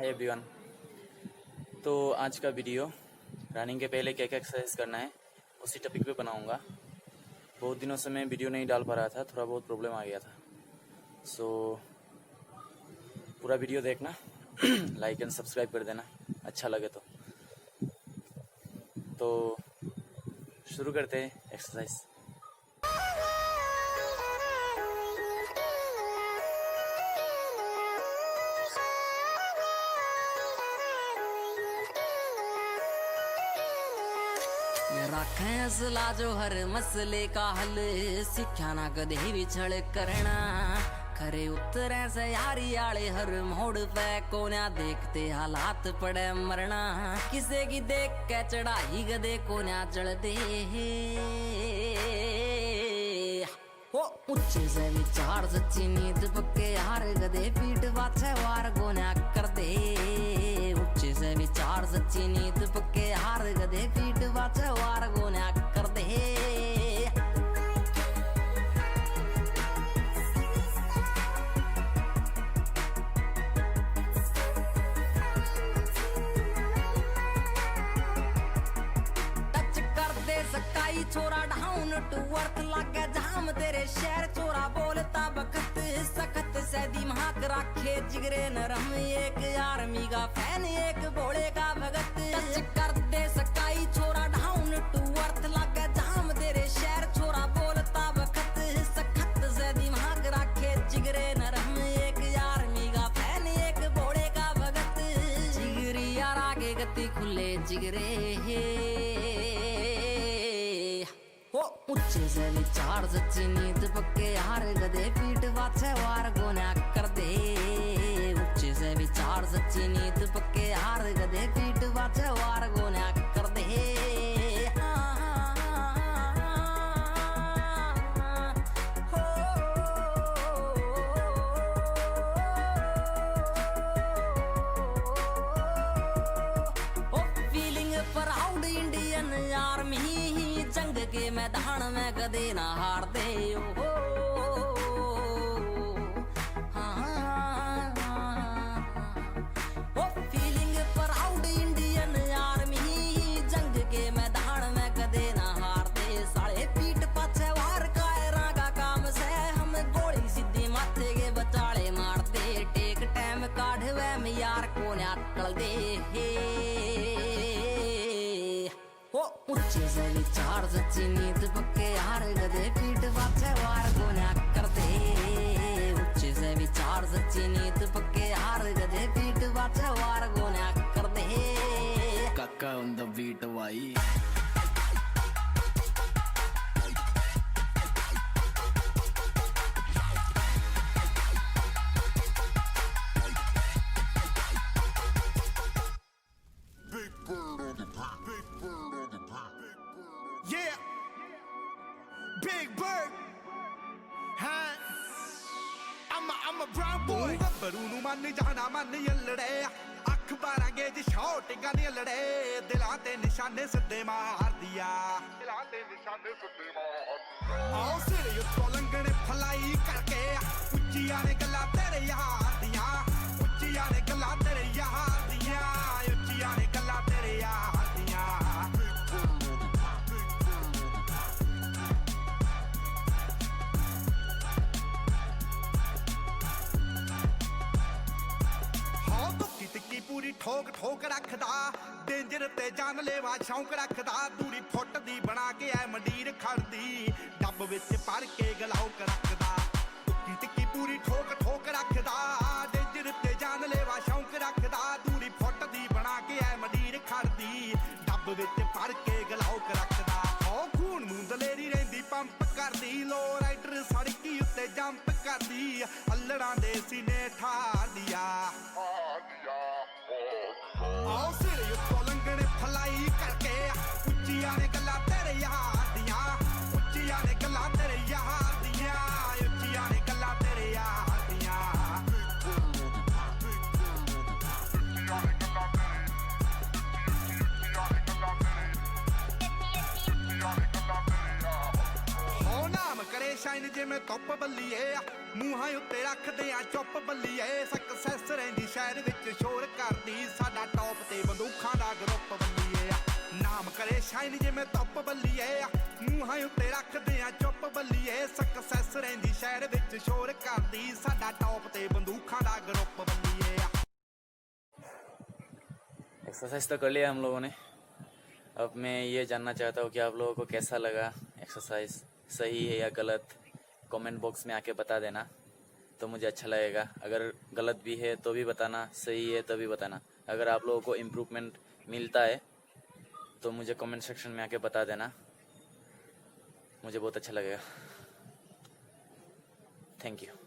Hi everyone. तो आज का वीडियो रनिंग के पहले क्या क्या एक्सरसाइज करना है उसी टॉपिक पे बनाऊंगा। बहुत दिनों से मैं वीडियो नहीं डाल पा रहा था, थोड़ा बहुत प्रॉब्लम आ गया था। सो पूरा वीडियो देखना, लाइक एंड सब्सक्राइब कर देना अच्छा लगे तो शुरू करते हैं एक्सरसाइज। राखें सलाह जो हर मसले का हल, सिक्ख्या ना कदे भी छड़ करना। खरे उतरे से यारी आले हर मोड़ पे कोन्या देखते हालात पड़े मरना। किसे की देख के चढ़ाई गदे कोन्या चढ़ दे हो। ऊंचे से विचार सच्ची नींद पक्के हार गदे पीठ पाछे वार गोन्या कर दे। ऊंचे से विचार सच्ची नींद पक्के हार गदे पीठ पाछे वार गोन्या कर दे। सकाई छोरा डाउन टू अर्थ लागे जाम तेरे शहर चोरा बोलता बखत सखत से दिमाग रखे जिगरे नरम। एक आर्मी का फैन एक भोले का भगत। टच कर दे सकाई छोरा डाउन टू अर्थ लागे जाम तेरे शहर चोरा बोलता बखत सखत से दिमाग रखे जिगरे नरम। एक आर्मी का फैन एक भोले का भगत। जिगरी यार आगे गति खुले जिगरे हो। ऊंचे से विचार सच्ची नींद पक्के हार गदे पीठ पाछे वार गोन्या कर दे। ऊंचे से विचार सच्ची नींद पक्के हार गदे पीठ पाछे वार गोन्या कर दे। फीलिंग प्राउड इंडियन आर्मी जंग के मैदान में कदे ना हार दे हो। फीलिंग प्राउड इंडियन आर्मी जंग के मैदान में कदे ना हार दे। साले पीठ पाछे वार कायरा का काम से हम गोली सीधी माथे के बचाले मार दे। टेक टाइम काढ़वे में यार को ना टल दे हो। ऊंचे से विचार सच्ची नींद पक्के हार गदे पीठ पाछे वार गोन्या कर दे। ऊंचे से विचार सच्ची नींद पक्के हार गदे पीठ पाछे वार गोन्या कर दे। काका on the beat भाई। Yeah, Big Bird, huh? I'm a brown boy. ਗੱਭਰੂ ਨੂੰ ਮੰਨ ਜਾਣਾ ਮੰਨ ਯਲੜੇ। ਅੱਖ 12 ਗੇਜ ਸ਼ਾਟ ਗਾਨੇ ਲੜੇ। ਦਿਲਾਂ ਤੇ ਨਿਸ਼ਾਨੇ ਸਿੱਧੇ ਮਾਰਦੀਆ। ਦਿਲਾਂ ਤੇ ਨਿਸ਼ਾਨੇ ਸਿੱਧੇ ਮਾਰਦੀਆ। ਆਓ ਸਿਰ ਉੱਤੋਂ ਲੰਘਣੇ ਫਲਾਈ ਕਰਕੇ। ਉੱਚੀਆਂ ਨੇ ਗੱਲਾਂ ਤੇਰੇ ਯਾਰ ਦੀਆਂ। ਉੱਚੀਆਂ ਨੇ ਗੱਲਾਂ ਤੇਰੇ ਯਾਰ ਦੀਆਂ। ਉੱਚੀਆਂ ਨੇ ਗੱਲਾਂ ਤੇਰੇ ਯਾਰ ਦੀਆਂ। ਟਿੱਕੀ ਪੂਰੀ ਠੋਕ ਠੋਕ ਰੱਖਦਾ। ਡੇਂਜਰ ਤੇ ਜਾਨ ਲੈਵਾ ਸ਼ੌਂਕ ਰੱਖਦਾ। ਦੂਰੀ ਫੁੱਟ ਦੀ ਬਣਾ ਕੇ ਐ ਮੰਡੀਰ ਖੜਦੀ। ਡੱਬ ਵਿੱਚ ਭਰ ਕੇ ਗਲਾਉਕ ਰੱਖਦਾ। ਟਿੱਕੀ ਪੂਰੀ ਠੋਕ ਠੋਕ ਰੱਖਦਾ। ਡੇਂਜਰ ਤੇ ਜਾਨ ਲੈਵਾ ਸ਼ੌਂਕ ਰੱਖਦਾ। ਦੂਰੀ ਫੁੱਟ ਦੀ ਬਣਾ ਕੇ ਐ ਮੰਡੀਰ ਖੜਦੀ। ਡੱਬ ਵਿੱਚ ਭਰ ਕੇ ਗਲਾਉਕ ਰੱਖਦਾ। ਹੋ ਖੂਨ ਨੂੰ ਦਲੇਰੀ ਰਹਿੰਦੀ ਪੰਪ ਕਰਦੀ। ਲੋ ਰਾਈਡਰ ਸੜਕੀ ਉੱਤੇ ਜੰਪ ਕਰਦੀ। ਅੱਲੜਾਂ ਦੇ ਸੀਨੇ ਠਾਰਦੀਆ। ਆਓ ਸਿਰ ਉੱਤੋਂ ਲੰਘਣੇ ਫਲਾਈ ਕਰਕੇ। ਉੱਚੀਆਂ ਨੇ ਗੱਲਾਂ ਤੇਰੇ ਯਾਰ ਦੀਆਂ। ਉੱਚੀਆਂ ਨੇ ਗੱਲਾਂ ਤੇਰੇ ਯਾਰ ਦੀਆਂ। ਉੱਚੀਆਂ ਨੇ ਗੱਲਾਂ ਤੇਰੇ ਯਾਰ ਦੀਆਂ। ਸ਼ਾਈਨ ਜਿਵੇਂ ਧੁੱਪ ਬੱਲੀਏ ਮੂੰਹਾਂ ਉੱਤੇ ਰੱਖਦੇ ਆ ਚੁੱਪ ਬੱਲੀਏ ਸਕਸੈਸ ਰਹਿੰਦੀ ਸ਼ਹਿਰ ਵਿੱਚ ਸ਼ੋਰ ਕਰਦੀ ਸਾਡਾ ਟੌਪ ਤੇ ਬੰਦੂਖਾਂ ਦਾ ਗਰੁੱਪ ਬੱਲੀਏ ਨਾਮ ਕਰੇ ਸ਼ਾਈਨ ਜਿਵੇਂ ਧੁੱਪ ਬੱਲੀਏ ਮੂੰਹਾਂ ਉੱਤੇ ਰੱਖਦੇ ਆ ਚੁੱਪ ਬੱਲੀਏ ਸਕਸੈਸ ਰਹਿੰਦੀ ਸ਼ਹਿਰ ਵਿੱਚ ਸ਼ੋਰ ਕਰਦੀ ਸਾਡਾ ਟੌਪ ਤੇ ਬੰਦੂਖਾਂ ਦਾ ਗਰੁੱਪ ਬੱਲੀਏ एक्सरसाइज तो कर लिया हम लोगों ने। अब मैं ये जानना चाहता हूँ कि आप लोगों को कैसा लगा एक्सरसाइज, सही है या गलत, कमेंट बॉक्स में आके बता देना तो मुझे अच्छा लगेगा। अगर गलत भी है तो भी बताना, सही है तो भी बताना। अगर आप लोगों को इम्प्रूवमेंट मिलता है तो मुझे कमेंट सेक्शन में आके बता देना, मुझे बहुत अच्छा लगेगा। Thank you.